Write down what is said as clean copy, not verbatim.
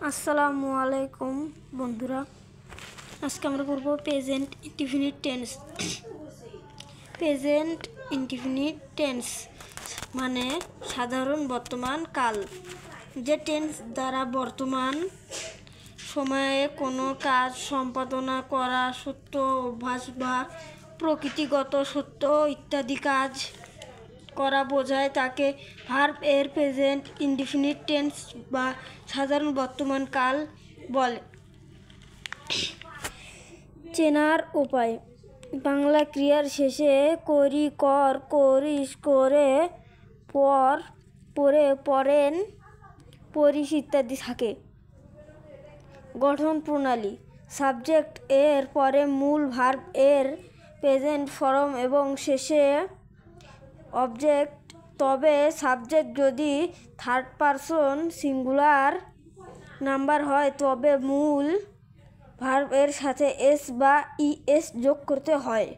আসসালামু আলাইকুম বন্ধুরা, আজকে আমরা পড়ব present indefinite tense. Present indefinite tense মানে সাধারণ বর্তমান কাল, যে টেন্স দ্বারা বর্তমান সময়ে কোনো কাজ সম্পাদনা করা, সত্য, অভ্যাস বা প্রকৃতিগত সত্য ইত্যাদি কাজ করা বোঝায়, তাকে ভার্ব এর প্রেজেন্ট ইনডিফিনিট টেন্স বা সাধারণ বর্তমান কাল বলে। চেনার উপায়: বাংলা ক্রিয়ার শেষে করি, কর, করিস, করে, পর, পরে, পড়েন, পড়িস ইত্যাদি থাকে। গঠন প্রণালী: সাবজেক্ট এর পরে মূল ভার্ব এর প্রেজেন্ট ফর্ম এবং শেষে অবজেক্ট। তবে সাবজেক্ট যদি থার্ড পারসন সিঙ্গুলার নাম্বার হয় তবে মূল ভার্ব এর সাথে এস বা ইএস যোগ করতে হয়।